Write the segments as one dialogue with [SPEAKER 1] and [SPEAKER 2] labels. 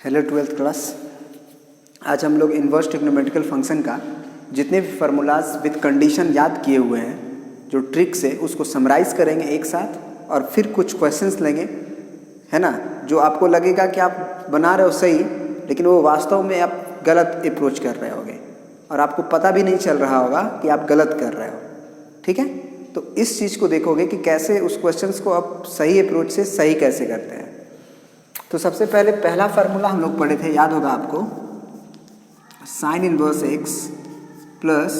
[SPEAKER 1] Hello twelfth class. आज हम लोग इन्वर्स ट्रिग्नोमेट्रिकल फंक्शन का जितने भी फार्मूलाज विद कंडीशन याद किए हुए हैं, जो ट्रिक्स है, उसको समराइज़ करेंगे एक साथ और फिर कुछ क्वेश्चंस लेंगे, है ना। जो आपको लगेगा कि आप बना रहे हो सही, लेकिन वो वास्तव में आप गलत अप्रोच कर रहे होगे और आपको पता भी नहीं चल रहा होगा कि आप गलत कर रहे हो। ठीक है, तो इस चीज़ को देखोगे कि कैसे उस क्वेश्चंस को आप सही अप्रोच से सही कैसे करते हैं। तो सबसे पहले पहला फार्मूला हम लोग पढ़े थे, याद होगा आपको, sine inverse x plus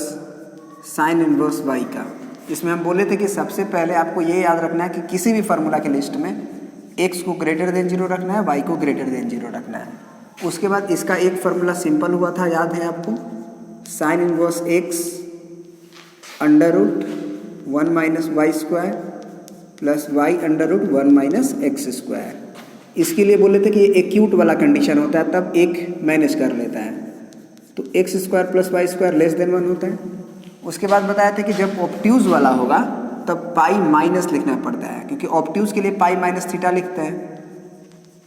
[SPEAKER 1] sine inverse y का। इसमें हम बोले थे कि सबसे पहले आपको ये याद रखना है कि किसी भी फार्मूला के लिस्ट में एक्स को ग्रेटर देन 0 रखना है, वाई को ग्रेटर देन 0 रखना है। उसके बाद इसका एक फार्मूला सिंपल हुआ था, याद है आपको, sine inverse x under root 1 minus y square plus y under root 1 minus x square. इसके लिए बोले थे कि ये एक्यूट वाला कंडीशन होता है, तब एक मैनेज कर लेता है, तो x square plus y square less than 1 होता है। उसके बाद बताया था कि जब ऑब्ट्यूज वाला होगा तब पाई माइनस लिखना पड़ता है, क्योंकि ऑब्ट्यूज के लिए पाई माइनस थीटा लिखते हैं।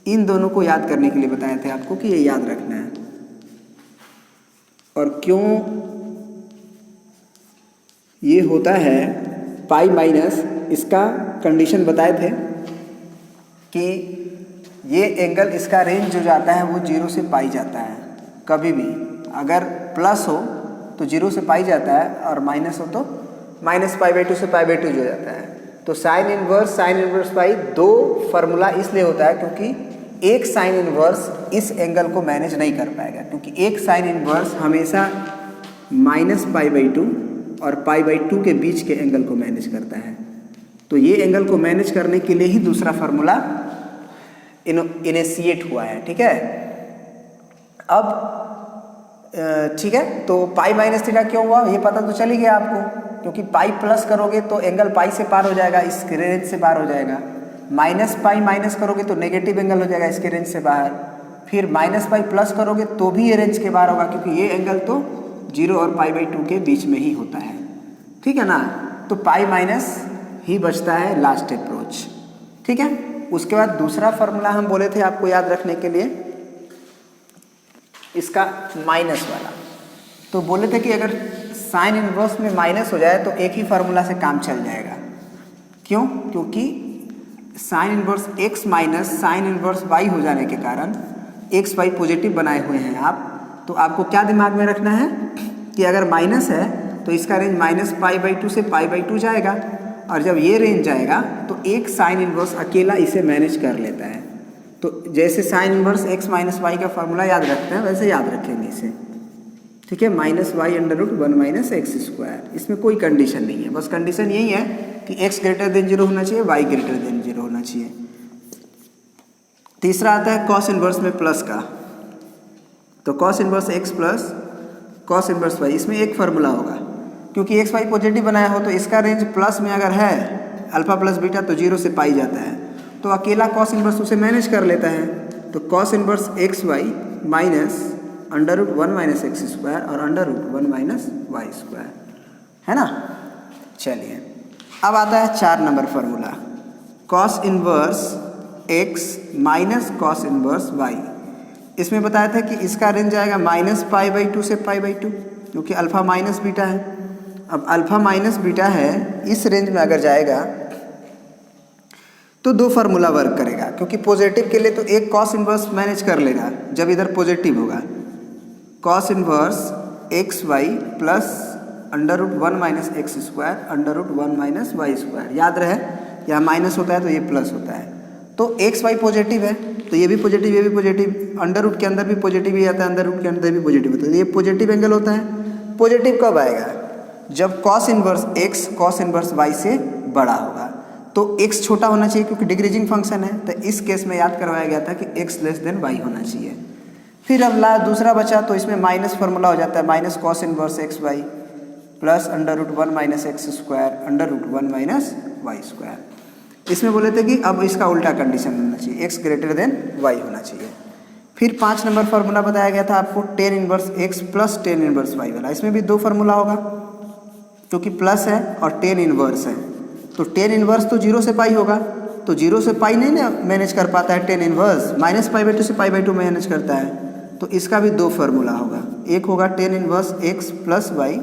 [SPEAKER 1] इन दोनों को याद करने के लिए बताए थे आपको कि ये याद रखना है। और क्यों ये होता है पाई माइनस, इसका कंडीशन बताए थे कि ये एंगल, इसका रेंज जो जाता है वो 0 से पाई जाता है। कभी भी अगर प्लस हो तो 0 से पाई जाता है और माइनस हो तो माइनस पाई/2 से पाई/2 हो जाता है। तो साइन इनवर्स पाई दो फार्मूला इसलिए होता है क्योंकि एक साइन इनवर्स इस एंगल को मैनेज नहीं कर पाएगा, क्योंकि एक साइन इनवर्स हमेशा माइनस पाई/2 और पाई/2 के बीच के एंगल को मैनेज करता है। तो ये एंगल को मैनेज करने के लिए ही दूसरा फार्मूला इनिशिएट हुआ है। ठीक है, अब ठीक है, तो पाई माइनस थीटा क्यों हुआ ये पता तो चल ही गया आपको, क्योंकि पाई प्लस करोगे तो एंगल पाई से पार हो जाएगा, इस रेंज से बाहर हो जाएगा। माइनस पाई माइनस करोगे तो नेगेटिव एंगल हो जाएगा, इसके रेंज से बाहर। फिर माइनस पाई प्लस करोगे तो भी ये रेंज के बाहर होगा, क्योंकि ये एंगल तो 0 और पाई/2 के बीच में ही होता है। ठीक है ना, तो पाई माइनस ही बचता है लास्ट अप्रोच। ठीक है, उसके बाद दूसरा फार्मूला हम बोले थे आपको याद रखने के लिए, इसका माइनस वाला। तो बोले थे कि अगर साइन इनवर्स में माइनस हो जाए तो एक ही फार्मूला से काम चल जाएगा। क्यों? क्योंकि sine inverse x minus sine inverse y हो जाने के कारण एक्स वाई पॉजिटिव बनाए हुए हैं आप, तो आपको क्या दिमाग में रखना है कि अगर माइनस है तो इसका रेंज माइनस पाई/2 से पाई/2 जाएगा, और जब ये रेंज जाएगा तो एक साइन इनवर्स अकेला इसे मैनेज कर लेता है। तो जैसे sine inverse x minus y का फार्मूला याद रखते हैं वैसे याद रखेंगे इसे। ठीक है, minus y under root 1 minus x square. इसमें कोई कंडीशन नहीं है, बस कंडीशन यही है कि एक्स ग्रेटर देन 0 होना चाहिए, वाई ग्रेटर देन 0 होना चाहिए। तीसरा आता है कॉस इनवर्स में प्लस का। तो cos inverse x plus cos inverse y, इसमें एक फार्मूला होगा, क्योंकि एक्स वाई पॉजिटिव बनाया हो तो इसका रेंज प्लस में अगर है अल्फा प्लस बीटा तो 0 से पाई जाता है, तो अकेला कॉस इनवर्स उसे मैनेज कर लेता है। तो cos inverse x y minus under root 1 minus x square और under root 1 minus y square, है ना। चलिए, अब आता है 4 number formula, cos inverse x minus cos inverse y. इसमें बताया था कि इसका रेंज आएगा माइनस पाई/2 से पाई/2, क्योंकि अल्फा माइनस बीटा है। अब अल्फा माइनस बीटा है, इस रेंज में अगर जाएगा तो दो फार्मूला वर्क करेगा, क्योंकि पॉजिटिव के लिए तो एक कॉस इनवर्स मैनेज कर लेगा जब इधर पॉजिटिव होगा। Cos inverse x y plus under root 1 minus x square under root 1 minus y square. याद रहे, यहाँ माइनस होता है तो ये प्लस होता है। तो एक्स वाई पॉजिटिव है तो ये भी पॉजिटिव, ये भी पॉजिटिव, अंडर रूट के अंदर भी पॉजिटिव ही आता है, अंडर रूट के अंदर भी पॉजिटिव होता है, तो ये पॉजिटिव एंगल होता है। पॉजिटिव कब आएगा? जब cos inverse x cos inverse y से बड़ा होगा। तो x छोटा होना चाहिए क्योंकि डिक्रीजिंग फंक्शन है, तो इस केस में याद करवाया गया था कि x लेस देन y होना चाहिए। फिर अब दूसरा बचा, तो इसमें माइनस फार्मूला हो जाता है, minus cos inverse x y plus under root 1 minus x square under root 1 minus y square. इसमें बोले थे कि अब इसका उल्टा कंडीशन होना चाहिए, x ग्रेटर देन y होना चाहिए। फिर 5 नंबर फार्मूला बताया गया था आपको, tan inverse x plus tan inverse y वाला। इसमें भी दो फार्मूला होगा, क्योंकि प्लस है और टेन इनवर्स है, तो टेन इनवर्स तो 0 से पाई होगा, तो 0 से पाई नहीं ना मैनेज कर पाता है tan inverse, minus pi by two से पाई बाई टू मैनेज करता है। तो इसका भी दो फार्मूला होगा, एक होगा tan inverse x plus y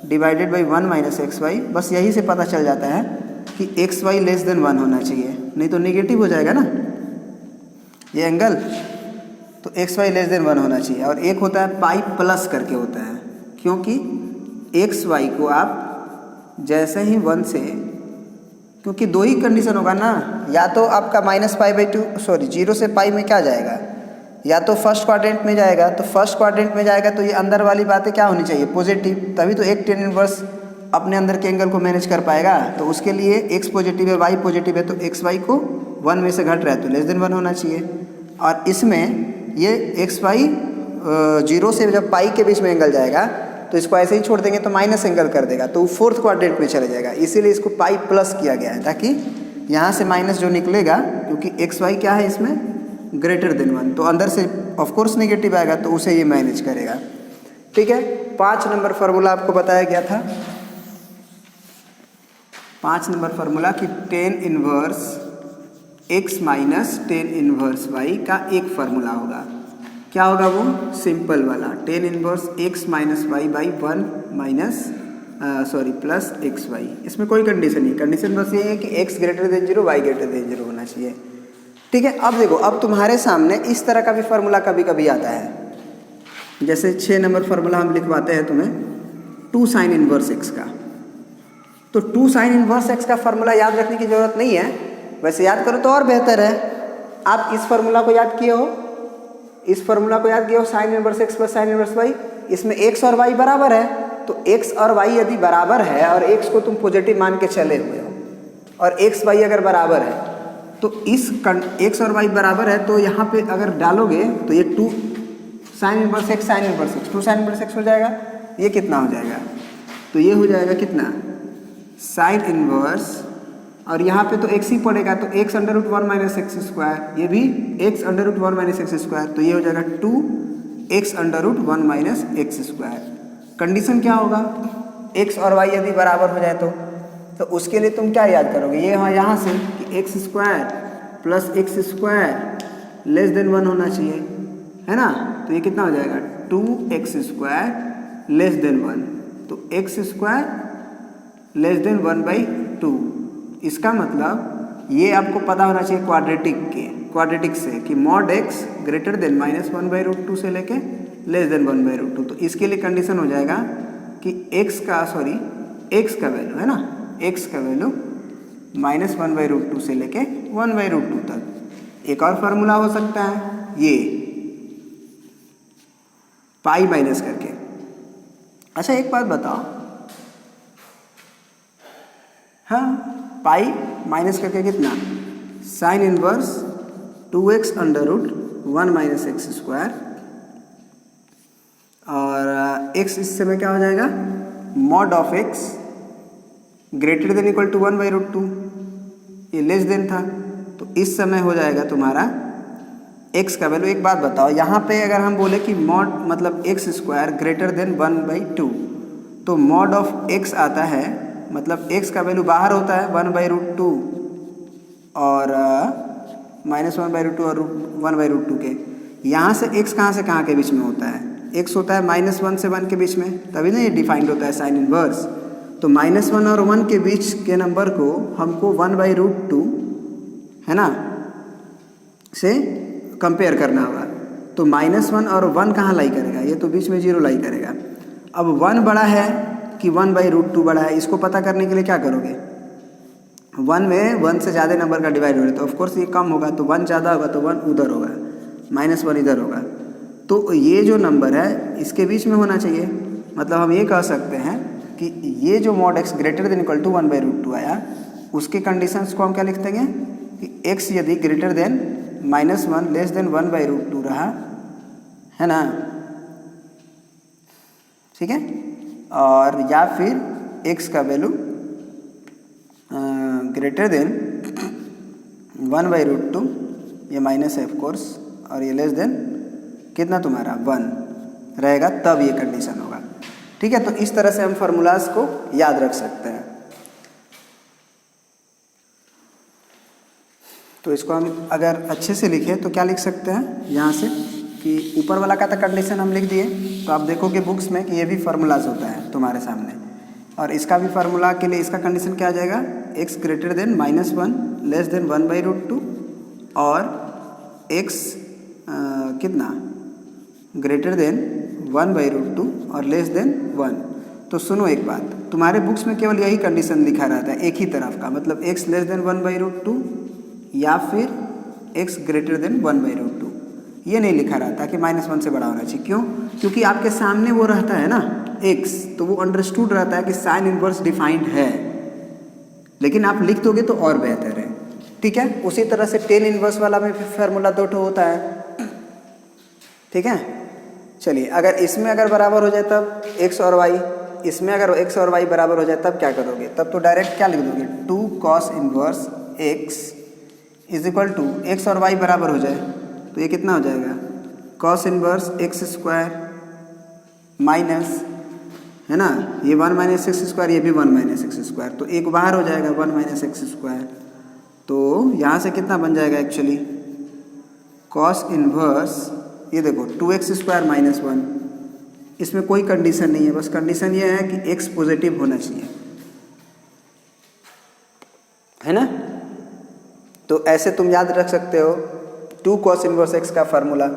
[SPEAKER 1] divided by 1 minus x y. बस यही से पता चल जाता है कि एक्स वाई लेस देन 1 होना चाहिए, नहीं तो नेगेटिव हो जाएगा ना ये एंगल। तो एक्स वाई लेस देन 1 होना चाहिए। और एक होता है पाई प्लस करके होता है, क्योंकि एक्स वाई को आप जैसे ही 1 से, क्योंकि दो ही कंडीशन होगा ना, या तो आपका minus pi by two sorry 0 से पाई में क्या जाएगा, या तो फर्स्ट क्वाड्रेंट में जाएगा। तो फर्स्ट क्वाड्रेंट में जाएगा तो ये अंदर वाली बातें क्या होनी चाहिए, पॉजिटिव, तभी तो एक टेन इनवर्स अपने अंदर के एंगल को मैनेज कर पाएगा। तो उसके लिए एक्स पॉजिटिव है वाई पॉजिटिव है, तो एक्स वाई को 1 में से घट रहा है तो लेस देन 1 होना चाहिए। और इसमें ये एक्स वाई 0 से जब पाई के बीच में एंगल जाएगा तो इसको ऐसे ही छोड़ देंगे तो माइनस एंगल कर देगा, तो वो फोर्थ क्वाड्रेंट में चला जाएगा। इसीलिए इसको पाई प्लस किया गया है, ताकि यहाँ से माइनस जो निकलेगा, क्योंकि एक्स वाई क्या है इसमें ग्रेटर देन 1, तो अंदर से ऑफकोर्स नेगेटिव आएगा, तो उसे ये मैनेज करेगा। ठीक है, 5 नंबर फार्मूला आपको बताया गया था। 5 नंबर फार्मूला कि tan inverse x minus tan inverse y का एक फार्मूला होगा। क्या होगा वो, सिंपल वाला, tan inverse x minus y by 1 minus plus x y. इसमें कोई कंडीशन नहीं, कंडीशन बस ये है कि x greater than 0 y greater than 0 होना चाहिए। ठीक है, अब देखो, अब तुम्हारे सामने इस तरह का भी फार्मूला कभी कभी आता है। जैसे 6 नंबर फार्मूला हम लिखवाते हैं तुम्हें 2 साइन इनवर्स एक्स का। तो 2 साइन इनवर्स एक्स का फार्मूला याद रखने की जरूरत नहीं है, वैसे याद करो तो और बेहतर है। आप इस फार्मूला को याद किए हो, इस फार्मूला को याद किए हो, sine inverse x plus sine inverse y. इसमें एक्स और वाई बराबर है, तो एक्स और वाई यदि बराबर है और एक्स को तुम पॉजिटिव मान के चले हुए हो और एक्स वाई अगर बराबर है, तो इस एक्स और वाई बराबर है, तो यहाँ पे अगर डालोगे तो ये 2 sign inverse x sign inverse x 2 sign inverse x हो जाएगा। ये कितना हो जाएगा, तो ये हो जाएगा कितना, साइन इनवर्स, और यहाँ पे तो एक्स ही पड़ेगा, तो x under root 1 minus x square, ये भी x under root 1 minus x square, तो ये हो जाएगा 2 x under root 1 minus x square. Condition क्या होगा, एक्स और वाई यदि बराबर हो जाए तो उसके लिए तुम क्या याद करोगे, ये यहाँ से कि x square plus x square less than 1 होना चाहिए, है ना। तो ये कितना हो जाएगा, 2 एक्स स्क्वायर लेस देन 1, तो एक्स स्क्वायर लेस देन 1/2। इसका मतलब ये आपको पता होना चाहिए क्वाड्रेटिक से कि मॉड एक्स ग्रेटर देन -1/√2 से लेके लेस देन 1/√2। तो इसके लिए कंडीशन हो जाएगा कि एक्स का वैल्यू है ना, एक्स का वैल्यू -1/√2 से लेके 1/√2 तक। एक और फार्मूला हो सकता है ये पाई माइनस करके। अच्छा एक बात बताओ, हाँ, पाई माइनस करके कितना, sine inverse 2x under root 1 minus x square, और x इस समय क्या हो जाएगा, mod of x greater than equal to 1/√2, ये लेस देन था, तो इस समय हो जाएगा तुम्हारा x का वैल्यू। एक बात बताओ, यहाँ पे अगर हम बोले कि मॉड मतलब एक्स स्क्वायर ग्रेटर देन 1/2, तो मॉड ऑफ x आता है, मतलब x का वैल्यू बाहर होता है 1/√2 और -1/√2 और 1/√2 के। यहाँ से x कहाँ से कहाँ के बीच में होता है, x होता है -1 से 1 के बीच में, तभी ना ये डिफाइंड होता है साइन इनवर्स। तो -1 और 1 के बीच के नंबर को हमको 1/√2 है ना से कंपेयर करना होगा। तो -1 और 1 कहाँ लाई करेगा, ये तो बीच में 0 लाई करेगा। अब 1 बड़ा है कि 1/√2 बड़ा है, इसको पता करने के लिए क्या करोगे, 1 में 1 से ज़्यादा नंबर का डिवाइड हो रहा है, तो ऑफकोर्स ये कम होगा, तो 1 ज़्यादा होगा तो 1 उधर होगा, -1 इधर होगा। तो ये जो नंबर है इसके बीच में होना चाहिए। मतलब हम ये कह सकते हैं कि ये जो mod x greater than equal to 1/√2 आया, उसके कंडीशंस को हम क्या लिख देंगे कि एक्स यदि ग्रेटर देन -1 लेस देन 1/√2 रहा, है ना, ठीक है, और या फिर x का वैल्यू ग्रेटर देन 1/√2, ये माइनस है ऑफकोर्स, और ये लेस देन कितना तुम्हारा 1 रहेगा, तब ये कंडीशन होगा। ठीक है, तो इस तरह से हम फार्मूलाज को याद रख सकते हैं। तो इसको हम अगर अच्छे से लिखें तो क्या लिख सकते हैं यहाँ से कि ऊपर वाला का तो कंडीशन हम लिख दिए, तो आप देखोगे बुक्स में कि ये भी फार्मूलाज होता है तुम्हारे सामने, और इसका भी फार्मूला के लिए इसका कंडीशन क्या आ जाएगा, x greater then -1 less than 1/√2 और x कितना ग्रेटर देन 1/√2 और लेस देन 1। तो सुनो एक बात, तुम्हारे बुक्स में केवल यही कंडीशन लिखा रहता है एक ही तरफ का, मतलब x लेस देन 1/√2 या फिर x ग्रेटर देन 1/√2, ये नहीं लिखा रहता कि -1 से बड़ा होना चाहिए। क्यों? क्योंकि आपके सामने वो रहता है ना x, तो वो अंडरस्टूड रहता है कि साइन इनवर्स डिफाइंड है, लेकिन आप लिख दोगे तो और बेहतर है। ठीक है, उसी तरह से टेन इनवर्स वाला में फार्मूला 2 होता है। ठीक है, चलिए अगर इसमें अगर बराबर हो जाए तब x और y, इसमें अगर x और y बराबर हो जाए तब क्या करोगे, तब तो डायरेक्ट क्या लिख दोगे, 2 cos inverse x is equal to x और y बराबर हो जाए तो ये कितना हो जाएगा, cos inverse x square minus, है ना, ये 1 माइनस एक्स स्क्वायर, ये भी 1 माइनस एक्स स्क्वायर, तो एक बाहर हो जाएगा 1 माइनस एक्स स्क्वायर। तो यहाँ से कितना बन जाएगा एक्चुअली, cos इनवर्स, ये देखो 2x स्क्वायर माइनस 1, इसमें कोई कंडीशन नहीं है, बस कंडीशन ये है कि x पॉजिटिव होना चाहिए, है ना। तो ऐसे तुम याद रख सकते हो 2 cos इनवर्स x का फार्मूला,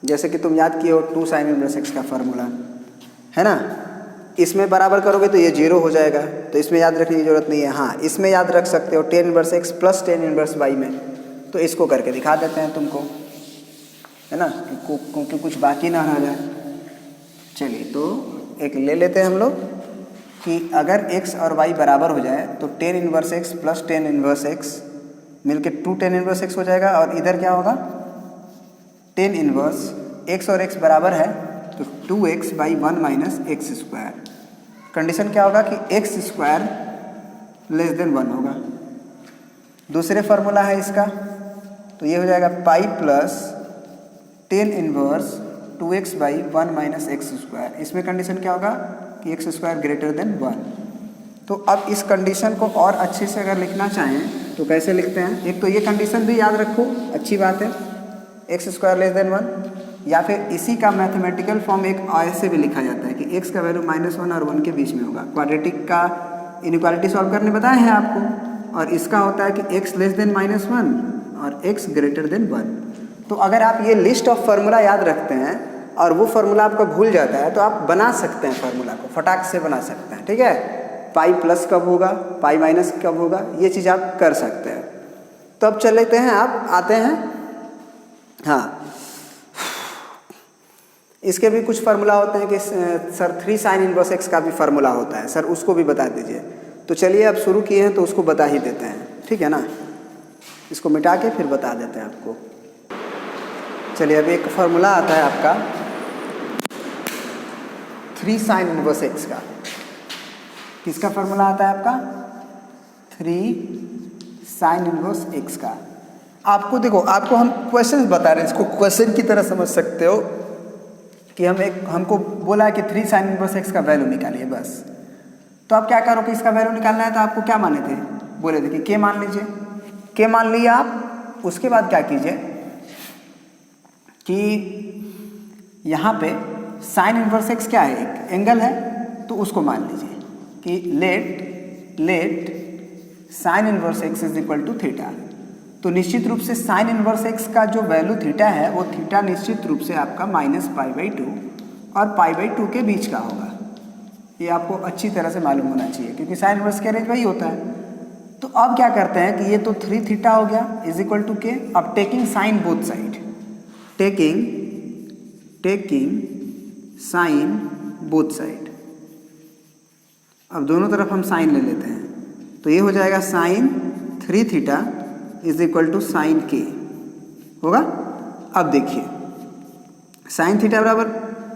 [SPEAKER 1] जैसे कि तुम याद किए हो 2 sin इनवर्स x का फार्मूला, है ना। इसमें बराबर करोगे तो ये 0 हो जाएगा, तो इसमें याद रखने की जरूरत नहीं है। हाँ, इसमें याद रख सकते हो tan inverse x plus tan inverse y में, तो इसको करके दिखा देते हैं तुमको, है ना, क्योंकि कुछ बाकी ना रह जाए। चलिए तो एक ले लेते हैं हम लोग कि अगर x और y बराबर हो जाए तो tan inverse x plus tan inverse x मिलके 2 tan इनवर्स x हो जाएगा, और इधर क्या होगा, tan इनवर्स x और x बराबर है तो 2x by 1 minus x square. Condition क्या होगा कि x स्क्वायर लेस देन 1 होगा। दूसरे फार्मूला है इसका, तो ये हो जाएगा pi plus tan inverse 2x by 1 minus x square. इसमें कंडीशन क्या होगा कि एक्स स्क्वायर ग्रेटर देन 1। तो अब इस कंडीशन को और अच्छे से अगर लिखना चाहें तो कैसे लिखते हैं, एक तो ये कंडीशन भी याद रखो, अच्छी बात है, एक्स स्क्वायर लेस देन 1, या फिर इसी का मैथमेटिकल फॉर्म एक ऐसे भी लिखा जाता है कि x का वैल्यू -1 और 1 के बीच में होगा। क्वाड्रेटिक का इनइक्वालिटी सॉल्व करने बताए हैं आपको, और इसका होता है कि x लेस देन -1 और x ग्रेटर देन 1। तो अगर आप ये लिस्ट ऑफ फार्मूला याद रखते हैं और वो फार्मूला आपका भूल जाता है तो आप बना सकते हैं, फार्मूला को फटाक से बना सकते हैं। ठीक है, पाई प्लस कब होगा, पाई माइनस कब होगा, ये चीज़ आप कर सकते हैं। तो अब चल लेते हैं, आप आते हैं, हाँ, इसके भी कुछ फार्मूला होते हैं कि सर 3 साइन इनवर्स x का भी फार्मूला होता है सर, उसको भी बता दीजिए। तो चलिए अब शुरू किए हैं तो उसको बता ही देते हैं, ठीक है ना, इसको मिटा के फिर बता देते हैं आपको। चलिए अब एक फार्मूला आता है आपका 3 साइन इनवर्स x का। किसका फार्मूला आता है आपका, 3 साइन इनवर्स x का। आपको देखो, आपको हम क्वेश्चन बता रहे हैं, इसको क्वेश्चन की तरह समझ सकते हो कि हमको बोला है कि 3 साइन इनवर्स x का वैल्यू निकालिए बस। तो आप क्या करो कि इसका वैल्यू निकालना है, तो आपको क्या माने थे, बोले थे कि k मान लीजिए, k मान लिया आप। उसके बाद क्या कीजिए कि यहाँ पे साइन इनवर्स x क्या है, एक एंगल है, तो उसको मान लीजिए कि let sine inverse x is equal to theta. तो निश्चित रूप से साइन इनवर्स x का जो वैल्यू थीटा है वो थीटा निश्चित रूप से आपका -π/2 और π/2 के बीच का होगा। ये आपको अच्छी तरह से मालूम होना चाहिए क्योंकि साइन इनवर्स का रेंज वही होता है। तो अब क्या करते हैं कि ये तो 3 थीटा हो गया इज इक्वल टू के। अब taking sine both side, taking sine both side, अब दोनों तरफ हम साइन ले लेते हैं, तो ये हो जाएगा sine 3 theta is equal to sine के होगा। अब देखिए साइन थीटा बराबर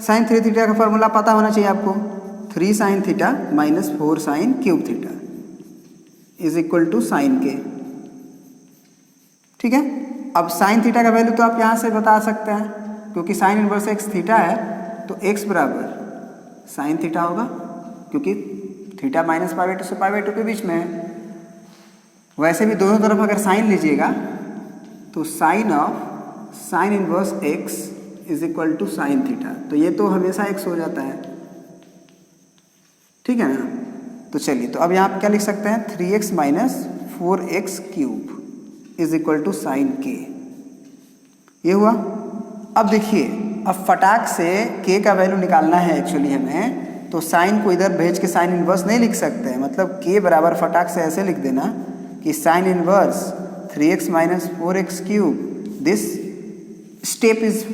[SPEAKER 1] साइन 3 थीटा का फॉर्मूला पता होना चाहिए आपको, 3 sine theta minus 4 sine cube theta is equal to sine के। ठीक है, अब साइन थीटा का वैल्यू तो आप यहाँ से बता सकते हैं क्योंकि साइन इनवर्स x थीटा है, तो x बराबर साइन थीटा होगा क्योंकि थीटा -π/2 से π/2 के बीच में है, वैसे भी दोनों तरफ अगर साइन लीजिएगा तो sine of sine inverse x is equal to sine theta, तो ये तो हमेशा x हो जाता है, ठीक है ना। तो चलिए, तो अब यहाँ पे क्या लिख सकते हैं, 3x minus 4x cube is equal to sine k, ये हुआ। अब देखिए, अब फटाक से k का वैल्यू निकालना है एक्चुअली हमें, तो साइन को इधर भेज के साइन इनवर्स नहीं लिख सकते हैं, मतलब k बराबर फटाक से ऐसे लिख देना कि sine inverse 3x minus 4x cube. This step is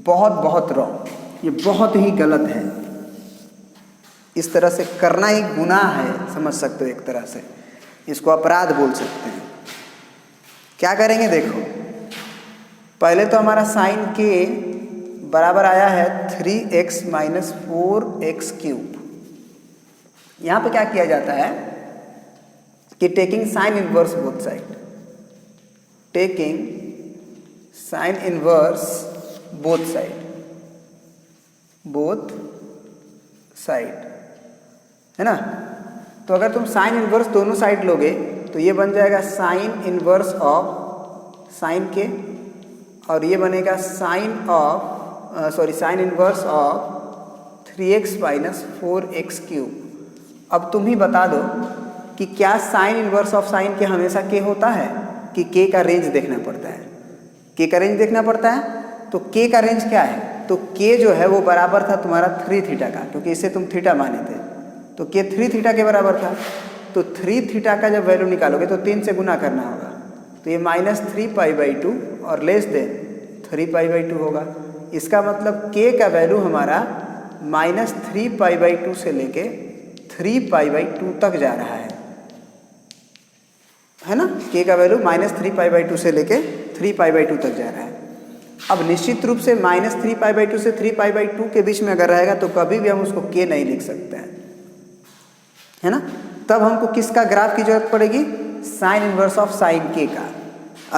[SPEAKER 1] बहुत रॉन्ग, ये बहुत ही गलत है। इस तरह से करना एक गुनाह है, समझ सकते हो, एक तरह से इसको अपराध बोल सकते हैं। क्या करेंगे, देखो पहले तो हमारा साइन के बराबर आया है 3x माइनस 4x क्यूब। यहाँ पे क्या किया जाता है कि taking sine inverse both side, taking sine inverse both side, है ना। तो अगर तुम साइन इनवर्स दोनों साइड लोगे तो ये बन जाएगा साइन इनवर्स ऑफ साइन के, और ये बनेगा sine inverse of 3x minus 4x cube. अब तुम ही बता दो कि क्या साइन इनवर्स ऑफ साइन के हमेशा k होता है कि k का रेंज देखना पड़ता है, k का रेंज देखना पड़ता है। तो k का रेंज क्या है, तो k जो है वो बराबर था तुम्हारा 3 थीटा का, क्योंकि इसे तुम थीटा माने थे, तो k 3 थीटा के बराबर था। तो 3 थीटा का जब वैल्यू निकालोगे तो 3 से गुना करना होगा, तो ये माइनस 3π/2 और लेस देन 3π/2 होगा। इसका मतलब k का वैल्यू हमारा माइनस 3π/2 से लेके 3π/2 तक जा रहा है ना। k का वैल्यू माइनस 3π/2 से लेके 3π/2 तक जा रहा है। अब निश्चित रूप से माइनस 3π/2 से 3π/2 के बीच में अगर रहेगा तो कभी भी हम उसको k नहीं लिख सकते हैं, है ना। तब हमको किसका ग्राफ की जरूरत पड़ेगी, sine inverse of sine k का।